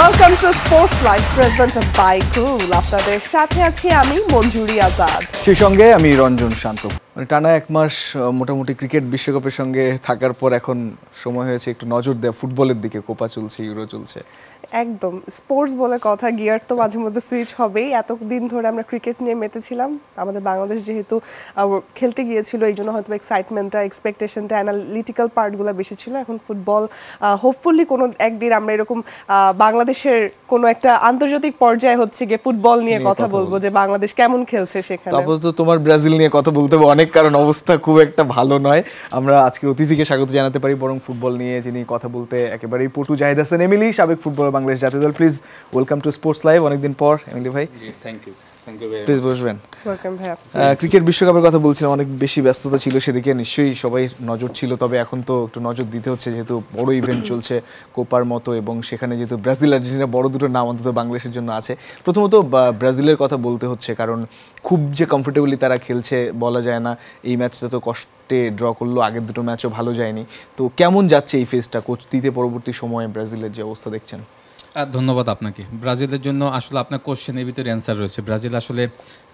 Welcome to sports live presented by cool. আপনাদের সাথে আছি আমি মঞ্জুরি আজাদ, সেই সঙ্গে আমি রঞ্জন শান্ত। টানা এক মাস মোটামুটি ক্রিকেট বিশ্বকাপের সঙ্গে থাকার পর এখন সময় হয়েছে একটু নজর দেওয়া ফুটবলের দিকে। কোপা চলছে, ইউরো চলছে, একদম স্পোর্টস বলে কথা, গিয়ার তো মাঝে মধ্যে সুইচ হবেই। এতদিন ধরে আমরা ক্রিকেট নিয়ে মেতেছিলাম, আমাদের বাংলাদেশ যেহেতু খেলতে গিয়েছিল এই জন্য হয়তো এক্সাইটমেন্টটা, এক্সপেকটেশনটা, অ্যানালিটিক্যাল পার্টগুলো বেশি ছিল। এখন ফুটবল হোপফুলি কোনো একদিন আমরা এরকম বাংলাদেশের কোনো একটা আন্তর্জাতিক পর্যায়ে হচ্ছে গিয়ে ফুটবল নিয়ে কথা বলবো, যে বাংলাদেশ কেমন খেলছে সেখানে। তারপর তো তোমার ব্রাজিল নিয়ে কথা বলতে হবে অনেক, কারণ অবস্থা খুব একটা ভালো নয়। আমরা আজকে অতিথিকে স্বাগত জানাতে পারি, বরং ফুটবল নিয়ে যিনি কথা বলতে একেবারেই পটু, জাহিদ হাসান এমিলি, সাবেক ফুটবলার, বাংলাদেশ জাতীয় দল। Please welcome to sports live. অনেকদিন পর এমিলি ভাই, থ্যাংক ইউ প্লিজ বসবেন। ওয়েলকাম ভাই। ক্রিকেট বিশ্বকাপের কথা বলছিলাম, অনেক বেশি ব্যস্ততা ছিল সেদিকে, নিশ্চয়ই সবাই নজর ছিল। তবে এখন তো একটু নজর দিতে হচ্ছে, যেহেতু বড় ইভেন্ট চলছে কোপার মতো, এবং সেখানে যেহেতু ব্রাজিল আর্জেন্টিনা বড় দুটো নাম অন্তত বাংলাদেশের জন্য আছে। প্রথমত ব্রাজিলের কথা বলতে হচ্ছে, কারণ খুব যে কমফোর্টেবলি তারা খেলছে বলা যায় না। এই ম্যাচটা তো কষ্টে ড্র করলো, আগের দুটো ম্যাচও ভালো যায়নি। তো কেমন যাচ্ছে এই ফেজটা কোচ দিতে পরবর্তী সময়ে ব্রাজিলের যে অবস্থা দেখছেন? ধন্যবাদ আপনাকে। ব্রাজিলের জন্য আসলে আপনার কোশ্চেনের ভিতরে অ্যান্সার রয়েছে। ব্রাজিল আসলে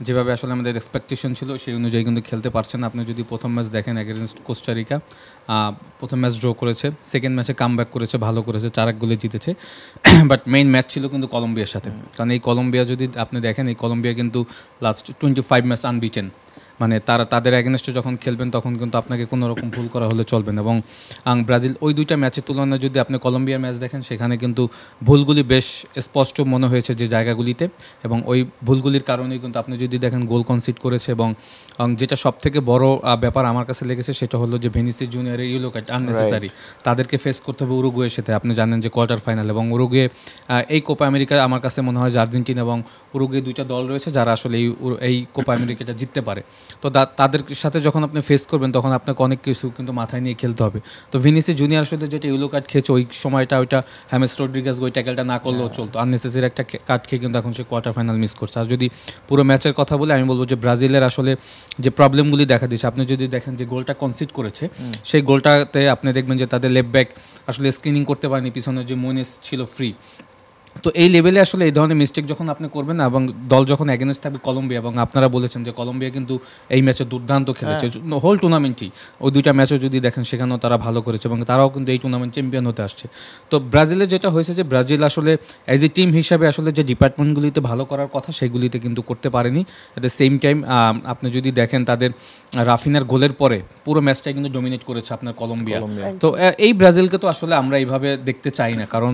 যেভাবে আসলে আমাদের এক্সপেকটেশন ছিল সেই অনুযায়ী কিন্তু খেলতে পারছে না। আপনি যদি প্রথম ম্যাচ দেখেন এগেনস্ট কোস্টারিকা, প্রথম ম্যাচ ড্র করেছে, সেকেন্ড ম্যাচে কামব্যাক করেছে, ভালো করেছে, 4-1 গোলে জিতেছে। বাট মেইন ম্যাচ ছিল কিন্তু কলম্বিয়ার সাথে। কারণ এই কলম্বিয়া যদি আপনি দেখেন, এই কলম্বিয়া কিন্তু লাস্ট 25 ম্যাচ আনবিটেন। মানে তাদের এগেনস্টে যখন খেলবেন তখন কিন্তু আপনাকে কোনো রকম ভুল করা হলে চলবে না। এবং ব্রাজিল ওই দুইটা ম্যাচের তুলনায় যদি আপনি কলম্বিয়ার ম্যাচ দেখেন, সেখানে কিন্তু ভুলগুলি বেশ স্পষ্ট মনে হয়েছে যে জায়গাগুলিতে, এবং ওই ভুলগুলির কারণেই কিন্তু আপনি যদি দেখেন গোল কনসিড করেছে। এবং যেটা সবথেকে বড় ব্যাপার আমার কাছে লেগেছে সেটা হলো যে ভিনিসিয়াস জুনিয়রের ইয়েলো কার্ড আননেসেসারি। তাদেরকে ফেস করতে হবে উরুগুয়ের সাথে। আপনি জানেন যে কোয়ার্টার ফাইনাল, এবং উরুগুয়ে এই কোপা আমেরিকা আমার কাছে মনে হয় যে আর্জেন্টিনা এবং উরুগুয়ে দুইটা দল রয়েছে যারা আসলে এই কোপা আমেরিকাটা জিততে পারে। তো তাদের সাথে যখন আপনি ফেস করবেন তখন আপনাকে অনেক কিছু কিন্তু মাথায় নিয়ে খেলতে হবে। তো ভিনিসিয়াস জুনিয়র আসলে যেটা ইয়েলো কার্ড খেয়েছে ওই সময়টা, ওইটা হ্যামেস রড্রিগেজ ওই ট্যাকেলটা না করলেও চলতো। আননেসেসারি একটা কার্ড খেয়ে কিন্তু এখন সে কোয়ার্টার ফাইনাল মিস করছে। আর যদি পুরো ম্যাচের কথা বলে আমি বলবো যে ব্রাজিলের আসলে যে প্রবলেমগুলি দেখা দিচ্ছে, আপনি যদি দেখেন যে গোলটা কনসিড করেছে, সেই গোলটাতে আপনি দেখবেন যে তাদের লেফট ব্যাক আসলে স্ক্রিনিং করতে পারেনি, পিছনে যে মোনেস ছিল ফ্রি। তো এই লেভেলে আসলে এই ধরনের মিস্টেক যখন আপনি করবেন না, এবং দল যখন এগেনস্ট থাকবে কলম্বিয়া, এবং আপনারা বলেছেন যে কলম্বিয়া কিন্তু এই ম্যাচে দুর্দান্ত খেলেছে, হোল টুর্নামেন্টই ওই দুইটা ম্যাচও যদি দেখেন সেখানেও তারা ভালো করেছে, এবং তারাও কিন্তু এই টুর্নামেন্ট চ্যাম্পিয়ন হতে আসছে। তো ব্রাজিলের যেটা হয়েছে যে ব্রাজিল আসলে অ্যাজ এ টিম হিসাবে আসলে যে ডিপার্টমেন্টগুলিতে ভালো করার কথা সেগুলিতে কিন্তু করতে পারেনি। অ্যাট দ্য সেম টাইম আপনি যদি দেখেন তাদের রাফিনার গোলের পরে পুরো ম্যাচটাই কিন্তু ডমিনেট করেছে আপনার কলম্বিয়া। তো এই ব্রাজিলকে তো আসলে আমরা এইভাবে দেখতে চাই না, কারণ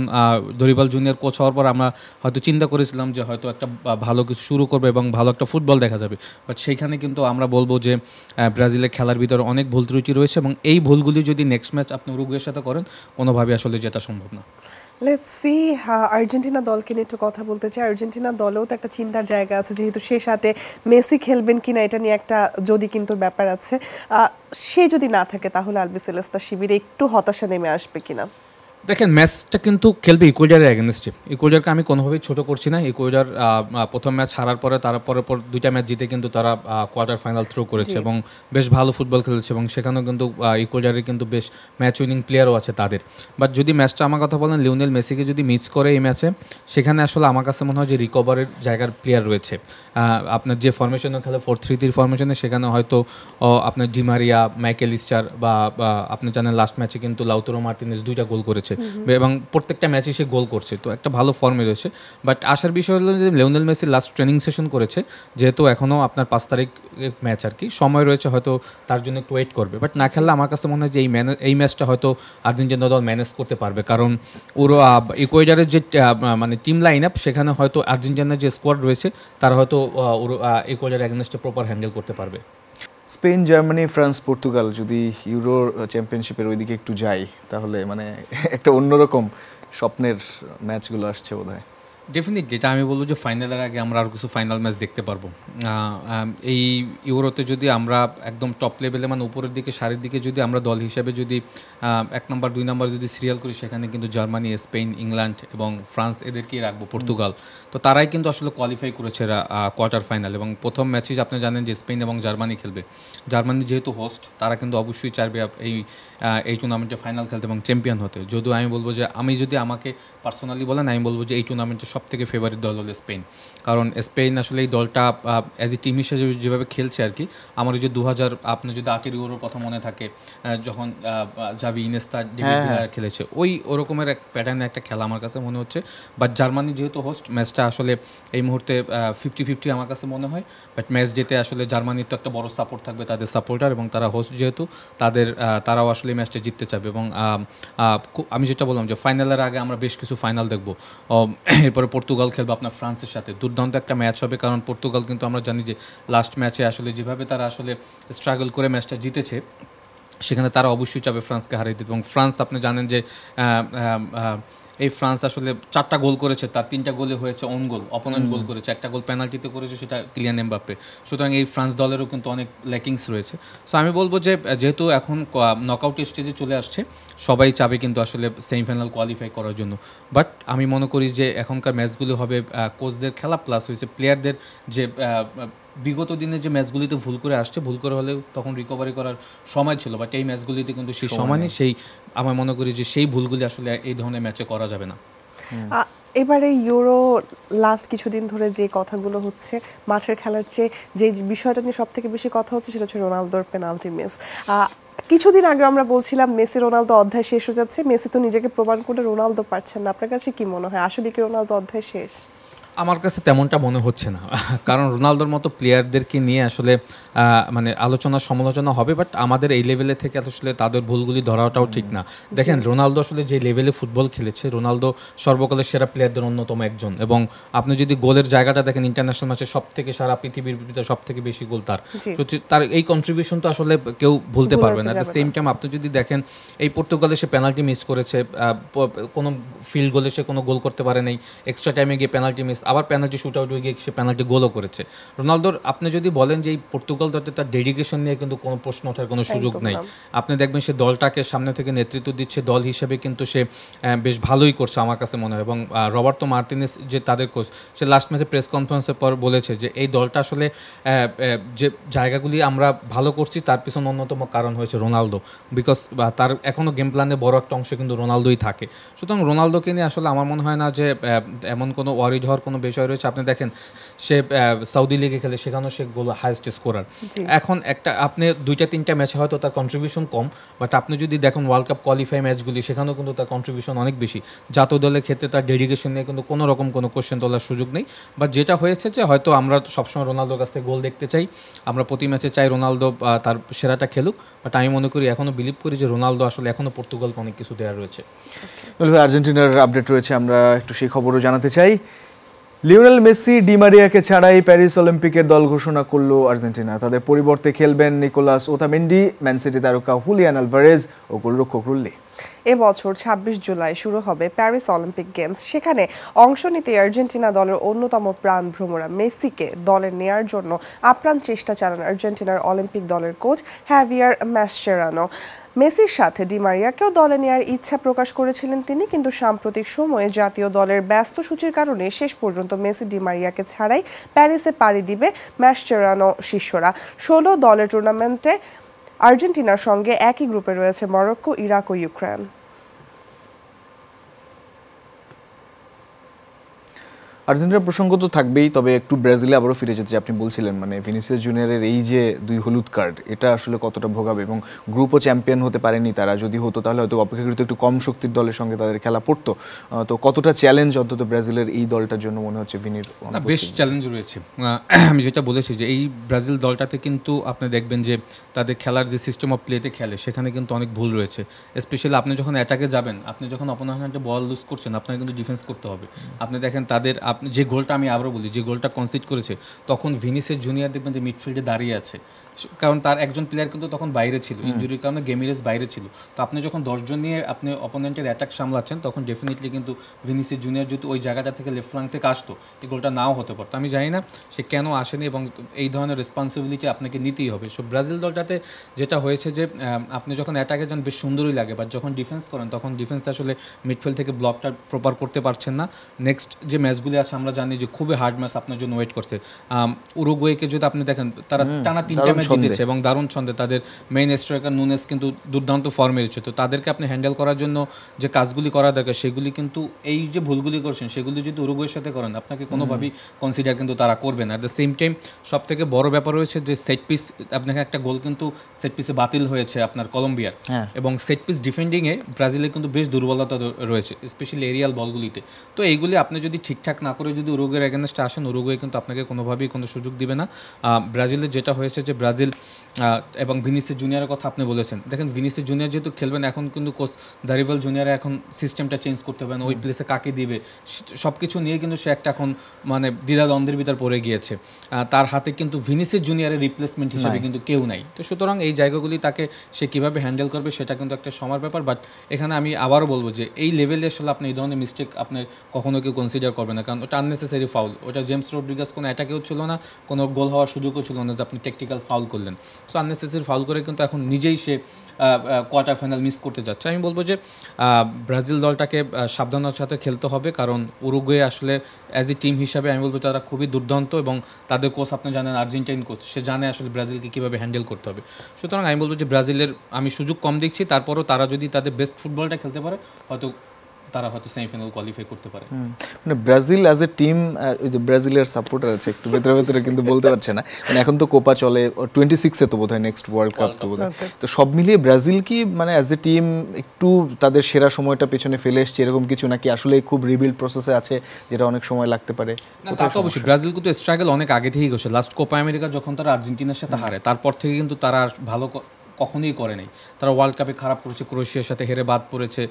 দরিবাল জুনিয়র কোচ হওয়ার পর আমরা হয়তো চিন্তা করেছিলাম যে হয়তো একটা ভালো কিছু শুরু করবে এবং ভালো একটা ফুটবল দেখা যাবে। বাট সেইখানে কিন্তু আমরা বলবো যে ব্রাজিলের খেলার ভিতরে অনেক ভুল ত্রুটি রয়েছে, এবং এই ভুলগুলি যদি নেক্সট ম্যাচ আপনি উরুগুয়ের সাথে করেন কোনোভাবে আসলে জেতা সম্ভব না। Let's see. আর্জেন্টিনা দলকে নিয়ে একটু কথা বলতে চাই। আর্জেন্টিনা দলেও তো একটা চিন্তার জায়গা আছে, যেহেতু শেষ আটে মেসি খেলবেন কিনা এটা নিয়ে একটা যদি কিন্তু ব্যাপার আছে। সে যদি না থাকে তাহলে আলবিসেলেস্তা শিবিরে একটু হতাশা নেমে আসবে কিনা? দেখেন, ম্যাচটা কিন্তু খেলবে ইকুয়েডারের এগেনস্টে। ইকুয়েডারকে আমি কোনোভাবেই ছোটো করছি না। ইকুয়েডার প্রথম ম্যাচ হারার পরে তারা পর দুইটা ম্যাচ জিতে কিন্তু তারা কোয়ার্টার ফাইনাল থ্রো করেছে, এবং বেশ ভালো ফুটবল খেলেছে, এবং সেখানেও কিন্তু ইকুয়েডারের কিন্তু বেশ ম্যাচ উইনিং প্লেয়ারও আছে তাদের। বাট যদি ম্যাচটা আমার কথা বলেন, লিওনেল মেসিকে যদি মিস করে এই ম্যাচে, সেখানে আসলে আমার কাছে মনে হয় যে রিকভারের জায়গার প্লেয়ার রয়েছে। আপনার যে ফরমেশনে খেলে 4-3-3 ফরমেশনে, সেখানে হয়তো আপনার ডিমারিয়া, ম্যাকেলিস্টার, বা আপনি জানেন লাস্ট ম্যাচে কিন্তু লাউতারো মার্টিনেজ 2টা গোল করেছে, এবং প্রত্যেকটা ম্যাচে সে গোল করছে। তো একটা ভালো ফর্মে রয়েছে। বাট আসার বিষয় হলো যে Lionel Messi last training session করেছে, যেহেতু এখনও আপনার 5 তারিখ ম্যাচ আর কি সময় রয়েছে, হয়তো তার জন্য একটু ওয়েট করবে। বাট না খেললে আমার কাছে মনে হয় যে এই ম্যাচটা হয়তো আর্জেন্টিনা দল ম্যানেজ করতে পারবে, কারণ ওর ইকুয়েডারের যে মানে টিম লাইন আপ, সেখানে হয়তো আর্জেন্টিনার যে স্কোয়াড রয়েছে তারা হয়তো ইকুয়েডার এগেনস্টে প্রপার হ্যান্ডেল করতে পারবে। স্পেন, জার্মানি, ফ্রান্স, পর্তুগাল যদি ইউরো চ্যাম্পিয়নশিপের ওইদিকে একটু যাই, তাহলে মানে একটা অন্যরকম স্বপ্নের ম্যাচগুলো আসছে বোধহয়। ডেফিনেটলি এটা আমি বলবো যে ফাইনালের আগে আমরা আরও কিছু ফাইনাল ম্যাচ দেখতে পারবো। এই ইউরোতে যদি আমরা একদম টপ লেভেলে মানে উপরের দিকে সারির দিকে যদি আমরা দল হিসেবে যদি 1 নম্বর 2 নম্বর যদি সিরিয়াল করি, সেখানে কিন্তু জার্মানি, স্পেন, ইংল্যান্ড এবং ফ্রান্স এদেরকেই রাখবো, পর্তুগাল। তো তারাই কিন্তু আসলে কোয়ালিফাই করেছে কোয়ার্টার ফাইনাল, এবং প্রথম ম্যাচে আপনি জানেন যে স্পেন এবং জার্মানি খেলবে। জার্মানি যেহেতু হোস্ট, তারা কিন্তু অবশ্যই চাইবে এই টুর্নামেন্টে ফাইনাল খেলতে এবং চ্যাম্পিয়ন হতে। যদিও আমি বলবো যে যদি আমাকে পার্সোনালি বলেন, আমি বলবো যে এই টুর্নামেন্টের সব থেকে ফেভারিট দল হলো স্পেন। কারণ স্পেন আসলে এই দলটা অ্যাজ এ টিম হিসেবে যেভাবে খেলছে আর কি, আমার ওই যে 2000 আপনি যদি 8 ইউরোর কথা মনে থাকে, যখন জাভি, ইনেস্তা, ডেভিড ভিয়া খেলেছে, ওরকমের এক প্যাটার্নে একটা খেলা আমার কাছে মনে হচ্ছে। বাট জার্মানি যেহেতু হোস্ট, ম্যাচটা আসলে এই মুহূর্তে 50-50 আমার কাছে মনে হয়। বাট ম্যাচ যেতে আসলে জার্মানির তো একটা বড় সাপোর্ট থাকবে, তাদের সাপোর্টার, এবং তারা হোস্ট যেহেতু তারাও আসলে ম্যাচটা জিততে চাবে। এবং আমি যেটা বললাম যে ফাইনালের আগে আমরা বেশ কিছু ফাইনাল দেখবো। এরপরে পর্তুগাল খেলবে আপনার ফ্রান্সের সাথে, দুর্দান্ত একটা ম্যাচ হবে। কারণ পর্তুগাল কিন্তু আমরা জানি যে লাস্ট ম্যাচে আসলে যেভাবে তারা আসলে স্ট্রাগল করে ম্যাচটা জিতেছে, সেখানে তারা অবশ্যই চাবে ফ্রান্সকে হারিয়ে দিতে। এবং ফ্রান্স আপনি জানেন যে এই ফ্রান্স আসলে 4টা গোল করেছে, তার 3টা গোলে হয়েছে অন গোল, অপোনেন্ট গোল করেছে, একটা গোল পেনাল্টিতে করেছে, সেটা কিলিয়ান এমবাপ্পে। সুতরাং এই ফ্রান্স দলেরও কিন্তু অনেক ল্যাকিংস রয়েছে। সো আমি বলবো যে যেহেতু এখন নকআউট স্টেজে চলে আসছে, সবাই চাবে কিন্তু আসলে সেমিফাইনাল কোয়ালিফাই করার জন্য। বাট আমি মনে করি যে এখনকার ম্যাচগুলো হবে কোচদের খেলা, প্লাস হয়েছে প্লেয়ারদের যে বিগত দিনে যে ম্যাচগুলিতে ভুল করে আসছে, ভুল করে হলেও তখন রিকভারি করার সময় ছিল, বাট এই ম্যাচগুলিতে কিন্তু সেই সময় নেই। সেই আমার মনে করি যে সেই ভুলগুলি আসলে এই ধরনের ম্যাচে করা যাবে না। এবারে ইউরো লাস্ট কিছুদিন ধরে যে কথাগুলো হচ্ছে, মাঠের খেলার চেয়ে যে বিষয়টা নিয়ে সব থেকে বেশি কথা হচ্ছে, সেটা হচ্ছে রোনালদোর পেনাল্টি মিস। কিছুদিন আগে আমরা বলছিলাম মেসি রোনালদো অধ্যায় শেষ হয়ে যাচ্ছে, মেসি তো নিজেকে প্রমাণ করে, রোনালদো পারছেন না। আপনার কাছে কি মনে হয়, আসলে কি রোনালদো অধ্যায় শেষ? আমার কাছে তেমনটা মনে হচ্ছে না, কারণ রোনালদোর মতো প্লেয়ারদেরকে নিয়ে আসলে মানে আলোচনা সমালোচনা হবে, বাট আমাদের এই লেভেলে থেকে আসলে তাদের ভুলগুলি ধরাটাও ঠিক না। দেখেন রোনালদো আসলে যে লেভেলে ফুটবল খেলেছে, রোনালদো সর্বকালের সেরা প্লেয়ারদের অন্যতম একজন। এবং আপনি যদি গোলের জায়গাটা দেখেন, ইন্টারন্যাশনাল ম্যাচে সব থেকে সারা পৃথিবীর ভিতরে সব থেকে বেশি গোল তার এই কন্ট্রিবিউশন তো আসলে কেউ ভুলতে পারবে না। অ্যাট দ্য সেম টাইম আপনি যদি দেখেন, এই পর্তুগালে সে পেনাল্টি মিস করেছে, কোনো ফিল্ড গোলে সে কোনো গোল করতে পারে নাই, এক্সট্রা টাইমে গিয়ে পেনাল্টি মিস, আবার পেনাল্টি শুট আউট হয়ে গিয়ে সে পেনাল্টি গোলও করেছে। রোনালদোর আপনি যদি বলেন যে এই পর্তুগাল দলতে তার ডেডিকেশন নিয়ে কিন্তু কোনো প্রশ্ন ওঠার কোনো সুযোগ নেই। আপনি দেখবেন সে দলটাকে সামনে থেকে নেতৃত্ব দিচ্ছে, দল হিসেবে কিন্তু সে বেশ ভালোই করছে আমার কাছে মনে হয়। এবং রবার্তো মার্টিনেস যে তাদের কোচ, সে লাস্ট ম্যাচে প্রেস কনফারেন্সের পর বলেছে যে এই দলটা আসলে যে জায়গাগুলি আমরা ভালো করছি, তার পিছনে অন্যতম কারণ হয়েছে রোনালদো, বিকজ তার এখনও গেম প্ল্যানে বড় একটা অংশ কিন্তু রোনালদোই থাকে। সুতরাং রোনালদোকে নিয়ে আসলে আমার মনে হয় না যে এমন কোনো ওয়ারিড হওয়ার কোনো বিষয় রয়েছে। আপনি দেখেন সে সৌদি লিগে খেলে, সেখানেও সে গোল হাইয়েস্ট স্কোরার। এখন একটা আপনি 2-3টা ম্যাচে হয়তো তার কন্ট্রিবিউশন কম, বাট আপনি যদি দেখেন ওয়ার্ল্ড কাপ কোয়ালিফাই ম্যাচগুলি, সেখানেও কিন্তু তার কন্ট্রিবিউশন অনেক বেশি। জাতীয় দলের ক্ষেত্রে তার ডেডিকেশন নিয়ে কিন্তু কোনো রকম কোনো কোশ্চেন তোলার সুযোগ নেই। বাট যেটা হয়েছে যে হয়তো আমরা সবসময় রোনালদোর কাছ থেকে গোল দেখতে চাই, আমরা প্রতি ম্যাচে চাই রোনালদো তার সেরাটা খেলুক, বাট আমি মনে করি, এখনও বিলিভ করি যে রোনালদো আসলে এখনও পর্তুগালকে অনেক কিছু দেওয়ার রয়েছে। আর্জেন্টিনার আপডেট রয়েছে, আমরা একটু সেই খবরও জানাতে চাই। লিওনেল মেসি, ডি মারিয়াকে ছাড়াই প্যারিস অলিম্পিকের দল ঘোষণা করলো আর্জেন্টিনা। তাদের পরিবর্তে খেলবেন নিকোলাস ওতামেন্ডি, ম্যান সিটি তারকা হুলিয়ান আলভারেজ ও গোলরক্ষক রুল্লি। এবছর 26 জুলাই শুরু হবে প্যারিস অলিম্পিক গেমস। সেখানে অংশ নিতে আর্জেন্টিনা দলের অন্যতম প্রাণ ভ্রমরা মেসিকে দলে নেয়ার জন্য আপ্রাণ চেষ্টা চালান আর্জেন্টিনার অলিম্পিক দলের কোচ হ্যাভিয়ার মাসচেরানো। মেসির সাথে ডি মারিয়াকেও দলে নেওয়ার ইচ্ছা প্রকাশ করেছিলেন তিনি, কিন্তু সাম্প্রতিক সময়ে জাতীয় দলের ব্যস্ত সূচির কারণে শেষ পর্যন্ত মেসি ডি মারিয়াকে ছাড়াই প্যারিসে পাড়ি দিবে মাসচেরানো শিষ্যরা। 16 দলের টুর্নামেন্টে আর্জেন্টিনার সঙ্গে একই গ্রুপে রয়েছে মরক্কো, ইরাক ও ইউক্রেন। আর্জেন্টিনার প্রসঙ্গ তো থাকবেই, তবে একটু ব্রাজিলে আবারও ফিরে যেতে, আপনি বলছিলেন মানে ভিনিসিয়াস জুনিয়রের এই যে 2 হলুদ কার্ড, এটা আসলে কতটা ভোগাবে। এবং গ্রুপও চ্যাম্পিয়ন হতে পারেনি তারা, যদি হতো তাহলে হয়তো অপেক্ষাকৃত একটু কম শক্তির দলের সঙ্গে তাদের খেলা পড়তো। তো কতটা চ্যালেঞ্জ অন্তত ব্রাজিলের এই দলটার জন্য মনে হচ্ছে ভিনির? বেশ চ্যালেঞ্জ রয়েছে। আমি যেটা বলেছি যে এই ব্রাজিল দলটাতে কিন্তু আপনি দেখবেন যে তাদের খেলার যে সিস্টেম অফ প্লেতে খেলে, সেখানে কিন্তু অনেক ভুল রয়েছে। স্পেশালি আপনি যখন অ্যাটাকে যাবেন, আপনি যখন অপোনেন্টে বল লুজ করছেন, আপনাকে কিন্তু ডিফেন্স করতে হবে। আপনি দেখেন তাদের যে গোলটা, আমি আবারও বলি, যে গোলটা কনসিড করেছে, তখন ভিনিসিয়াস জুনিয়র দেখবেন যে মিডফিল্ডে দাঁড়িয়ে আছে, কারণ তার একজন প্লেয়ার কিন্তু তখন বাইরে ছিল, ইনজুরির কারণে গেমিরেস বাইরে ছিল। তো আপনি যখন 10 জন নিয়ে আপনি অপোনেন্টের অ্যাটাক সামলাচ্ছেন, তখন ডেফিনেটলি কিন্তু ভিনিসিয়াস জুনিয়র যদি ওই জায়গাটা থেকে লেফট ফ্ল্যাঙ্ক থেকে আসতো, এই গোলটা নাও হতে পারতো। আমি জানি না সে কেন আসেনি, এবং এই ধরনের রেসপন্সিবিলিটি আপনাকে নিতেই হবে। সো ব্রাজিল দলটাতে যেটা হয়েছে যে আপনি যখন অ্যাটাকে যান বেশ সুন্দরই লাগে, বাট যখন ডিফেন্স করেন তখন ডিফেন্স আসলে মিডফিল্ড থেকে ব্লকটা প্রপার করতে পারছেন না। নেক্সট যে ম্যাচগুলি আছে আমরা জানি যে খুবই হার্ড ম্যাচ আপনার জন্য ওয়েট করছে। উরুগুয়েকে যদি আপনি দেখেন, তারা টানা 3টা ম্যাচ জিতেছে এবং দারুণ ছন্দে। তাদের মেইন স্ট্রাইকার নুনেস কিন্তু দুর্দান্ত ফর্মে রয়েছে। তো তাদেরকে আপনি হ্যান্ডেল করার জন্য যে কাজগুলি করা দরকার সেগুলি কিন্তু, এই যে ভুলগুলি করছেন সেগুলি যদি উরুগুয়ের সাথে করেন আপনাকে কোনোভাবেই কনসিডার কিন্তু তারা করবে না। অ্যাট দ্য সেম টাইম সব থেকে বড় ব্যাপার রয়েছে যে সেট পিস, আপনাকে একটা গোল কিন্তু সেট পিসে বাতিল হয়েছে আপনার কলম্বিয়ার, এবং সেট পিস ডিফেন্ডিংয়ে ব্রাজিলের কিন্তু বেশ দুর্বলতা রয়েছে, স্পেশালি এরিয়াল বলগুলিতে। তো এইগুলি আপনি যদি ঠিকঠাক না করে যদি উরুগুয়ের এগেনস্টে আসেন, উরুগুয়ে কিন্তু আপনাকে কোনোভাবেই কোনো সুযোগ দিবে না। ব্রাজিলের যেটা হয়েছে যে ব্রাজিল এবং ভিনিসিয়াস জুনিয়রের কথা আপনি বলেছেন, দেখেন ভিনিসিয়াস জুনিয়র যেহেতু খেলবেন, এখন কিন্তু কোচ দারিভাল জুনিয়রে এখন সিস্টেমটা চেঞ্জ করতে হবে, ওই প্লেসে কাকে দিবে সব কিছু নিয়ে কিন্তু সে একটা এখন মানে দ্বিধাদ্বন্দ্বের ভিতর পড়ে গিয়েছে। তার হাতে কিন্তু ভিনিসিয়াস জুনিয়রের রিপ্লেসমেন্ট হিসেবে কিন্তু কেউ নাই। তো সুতরাং এই জায়গাগুলি তাকে সে কীভাবে হ্যান্ডেল করবে সেটা কিন্তু একটা সময়ের ব্যাপার। বাট এখানে আমি আবারও বলবো যে এই লেভেলে আসলে আপনি এই ধরনের মিস্টেক আপনি কখনো কেউ কনসিডার করবে না, কারণ ওটা আননেসেসারি ফাউল। ওটা জেমস রড্রিগাস কোনো অ্যাটাকেও ছিল না, কোনো গোল হওয়ার সুযোগও ছিল না যে আপনি টেকনিক্যাল ফাউল করলেন। সো আননেসেসারি ফাউল করে কিন্তু এখন নিজেই সে কোয়ার্টার ফাইনাল মিস করতে যাচ্ছে। আমি বলবো যে ব্রাজিল দলটাকে সাবধানতার সাথে খেলতে হবে, কারণ উরুগুয়ে আসলে অ্যাজ এ টিম হিসাবে আমি বলবো তারা খুবই দুর্দান্ত, এবং তাদের কোচ আপনি জানেন আর্জেন্টাইন কোচ, সে জানে আসলে ব্রাজিলকে কীভাবে হ্যান্ডেল করতে হবে। সুতরাং আমি বলবো যে ব্রাজিলের আমি সুযোগ কম দেখছি, তারপরও তারা যদি তাদের বেস্ট ফুটবলটা খেলতে পারে তারা হয়তো সেমিফাইনাল কোয়ালিফাই করতে পারে। মানে ব্রাজিল অ্যাজ এ টিম, ওই যে ব্রাজিলের সাপোর্টার আছে একটু ভেতরে ভেতরে কিন্তু বলতে পারছে না, মানে এখন তো কোপা চলে 26-এ তো বোধহয় নেক্সট ওয়ার্ল্ড কাপ তো বোধহয়। তো সব মিলিয়ে ব্রাজিল কি মানে অ্যাজ এ টিম একটু তাদের সেরা সময়টা পেছনে ফেলে এসছে এরকম কিছু, নাকি আসলে খুব রিবিল্ড প্রসেসে আছে যেটা অনেক সময় লাগতে পারে? না, তা তো অবশ্যই। ব্রাজিল কিন্তু স্ট্রাগল অনেক আগে থেকেই করছে। লাস্ট কোপা আমেরিকা যখন তারা আর্জেন্টিনার সাথে হারে, তারপর থেকে কিন্তু তারা ভালো কখনোই করে নাই। তারা ওয়ার্ল্ড কাপে খারাপ করেছে, ক্রোয়েশিয়ার সাথে হেরে বাদ পড়েছে।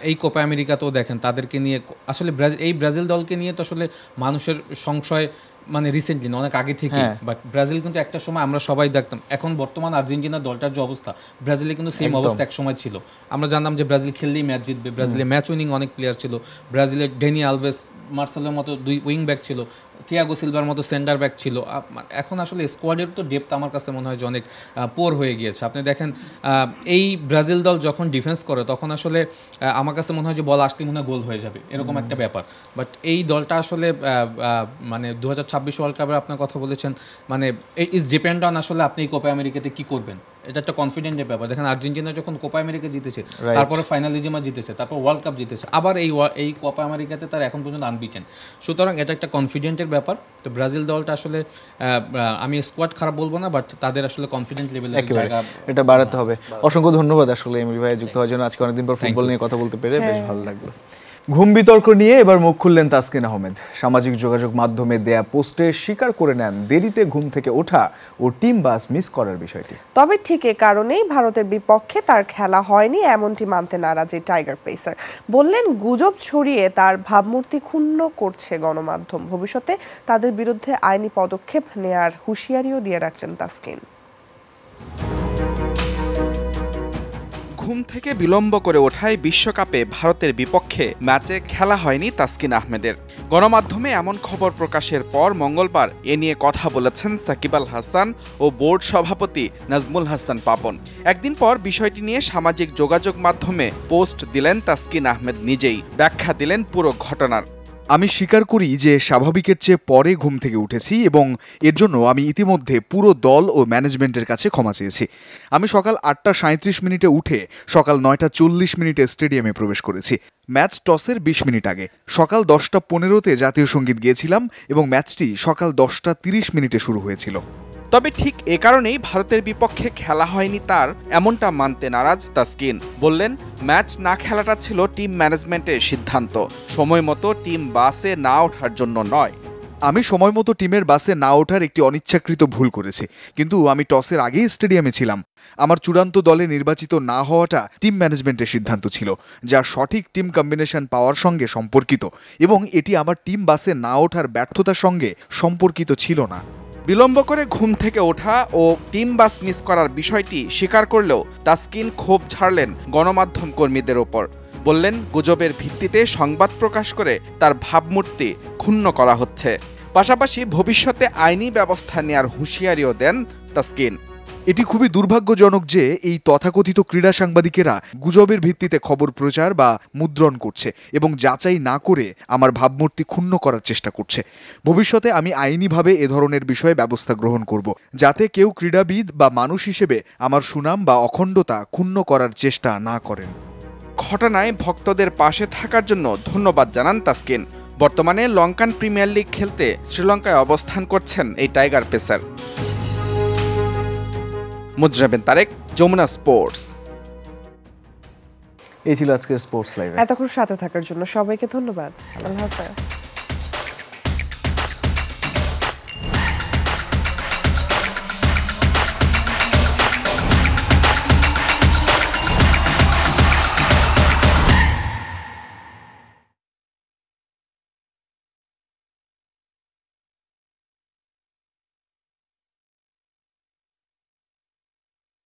এই কোপা আমেরিকাতেও দেখেন তাদেরকে নিয়ে আসলে এই ব্রাজিল দলকে নিয়ে তো আসলে মানুষের সংশয় মানে রিসেন্টলি না, অনেক আগে থেকে। বাট ব্রাজিল কিন্তু একটা সময় আমরা সবাই দেখতাম, এখন বর্তমান আর্জেন্টিনার দলটার যে অবস্থা, ব্রাজিলে কিন্তু সেম অবস্থা এক সময় ছিল। আমরা জানতাম যে ব্রাজিল খেললেই ম্যাচ জিতবে, ব্রাজিলে ম্যাচ উইনিং অনেক প্লেয়ার ছিল, ব্রাজিলের ডেনি আলভেস, মার্সেলোর মতো 2 উইং ব্যাক ছিল, থিয়াগো সিলভার মতো সেন্টার ব্যাক ছিল। এখন আসলে স্কোয়াডের তো ডেপথ আমার কাছে মনে হয় যে অনেক পোর হয়ে গিয়েছে। আপনি দেখেন এই ব্রাজিল দল যখন ডিফেন্স করে তখন আসলে আমার কাছে মনে হয় যে বল আসলে মনে হয় গোল হয়ে যাবে, এরকম একটা ব্যাপার। বাট এই দলটা আসলে মানে 2026 ওয়ার্ল্ড কাপের আপনার কথা বলেছেন, মানে ইজ ডিপেন্ড অন আসলে আপনি এই কোপা আমেরিকাতে কী করবেন, এটা একটা কনফিডেন্টের ব্যাপার। দেখেন আর্জেন্টিনা যখন কোপা আমেরিকা জিতেছে, তারপরে ফাইনালিজমা জিতেছে, তারপর ওয়ার্ল্ড কাপ জিতেছে, আবার এই কোপা আমেরিকাতে তার এখন পর্যন্ত আনবিটেন। সুতরাং এটা একটা কনফিডেন্টের ব্যাপার। তো ব্রাজিল দলটা আসলে আমি স্কোয়াড খারাপ বলবো না, বাট তাদের আসলে কনফিডেন্ট লেভেলের জায়গা এটা বাড়াতে হবে। অসংখ্য ধন্যবাদ আসলে এমরি ভাই যুক্ত হওয়ার জন্য। আজকে অনেকদিন পর ফুটবল নিয়ে কথা বলতে পেরে বেশ ভালো লাগলো। ঘুম বিতর্ক নিয়ে এবার মুখ খুললেন তাসকিন আহমেদ। সামাজিক যোগাযোগ মাধ্যমে দেয়া পোস্টে স্বীকার করে নেন দেরিতে ঘুম থেকে ওঠা ও টিম বাস মিস করার বিষয়টি। তবে ঠিক এ কারণেই ভারতের বিপক্ষে তার খেলা হয়নি এমনটি মানতে নারাজ এই টাইগার পেসার। বললেন গুজব ছড়িয়ে তার ভাবমূর্তি ক্ষুণ্ণ করছে গণমাধ্যম, ভবিষ্যতে তাদের বিরুদ্ধে আইনি পদক্ষেপ নেয়ার হুঁশিয়ারিও দিয়ে রাখলেন তাসকিন। ঘুম থেকে বিলম্ব করে ওঠায় বিশ্বকাপে ভারতের বিপক্ষে ম্যাচে খেলা হয়নি তাসকিন আহমেদের। গণমাধ্যমে এমন খবর প্রকাশের পর মঙ্গলবার এ নিয়ে কথা বলেছেন সাকিব আল হাসান ও বোর্ড সভাপতি নাজমুল হাসান পাপন। একদিন পর বিষয়টি নিয়ে সামাজিক যোগাযোগ মাধ্যমে পোস্ট দিলেন তাসকিন আহমেদ নিজেই, ব্যাখ্যা দিলেন পুরো ঘটনার। আমি স্বীকার করি যে স্বাভাবিকের চেয়ে পরে ঘুম থেকে উঠেছি এবং এর জন্য আমি ইতিমধ্যে পুরো দল ও ম্যানেজমেন্টের কাছে ক্ষমা চেয়েছি। আমি সকাল 8:37 উঠে সকাল 9:40 স্টেডিয়ামে প্রবেশ করেছি। ম্যাচ টসের 20 মিনিট আগে। সকাল 10:15 জাতীয় সঙ্গীত গেয়েছিলাম এবং ম্যাচটি সকাল 10:30 শুরু হয়েছিল। তবে ঠিক এ কারণেই ভারতের বিপক্ষে খেলা হয়নি তার, এমনটা মানতে নারাজ তাসকিন। বললেন ম্যাচ না খেলাটা ছিল টিম ম্যানেজমেন্টের সিদ্ধান্ত, সময় মতো টিম বাসে না ওঠার জন্য নয়। আমি সময় মতো টিমের বাসে না ওঠার একটি অনিচ্ছাকৃত ভুল করেছি, কিন্তু আমি টসের আগেই স্টেডিয়ামে ছিলাম। আমার চূড়ান্ত দলে নির্বাচিত না হওয়াটা টিম ম্যানেজমেন্টের সিদ্ধান্ত ছিল, যা সঠিক টিম কম্বিনেশন পাওয়ার সঙ্গে সম্পর্কিত, এবং এটি আমার টিম বাসে না ওঠার ব্যর্থতার সঙ্গে সম্পর্কিত ছিল না। বিলম্ব করে ঘুম থেকে ওঠা ও টিম বাস মিস করার বিষয়টি স্বীকার করলেও তাসকিন ক্ষোভ ঝাড়লেন গণমাধ্যম কর্মীদের ওপর। বললেন, গুজবের ভিত্তিতে সংবাদ প্রকাশ করে তার ভাবমূর্তি ক্ষুণ্ণ করা হচ্ছে। পাশাপাশি ভবিষ্যতে আইনি ব্যবস্থা নেয়ার হুঁশিয়ারিও দেন তাসকিন। এটি খুবই দুর্ভাগ্যজনক যে এই তথাকথিত ক্রীড়া সাংবাদিকেরা গুজবের ভিত্তিতে খবর প্রচার বা মুদ্রণ করছে এবং যাচাই না করে আমার ভাবমূর্তি ক্ষুণ্ণ করার চেষ্টা করছে। ভবিষ্যতে আমি আইনিভাবে এ ধরনের বিষয়ে ব্যবস্থা গ্রহণ করব, যাতে কেউ ক্রীড়াবিদ বা মানুষ হিসেবে আমার সুনাম বা অখণ্ডতা ক্ষুণ্ণ করার চেষ্টা না করেন। ঘটনায় ভক্তদের পাশে থাকার জন্য ধন্যবাদ জানান তাসকিন। বর্তমানে লঙ্কান প্রিমিয়ার লিগ খেলতে শ্রীলঙ্কায় অবস্থান করছেন এই tiger pacer. Mujrabin Tarek, Jamuna sports. এই ছিল আজকের স্পোর্টস লাইভ। এতক্ষণ সাথে থাকার জন্য সবাইকে ধন্যবাদ। আল্লাহ হাফেজ।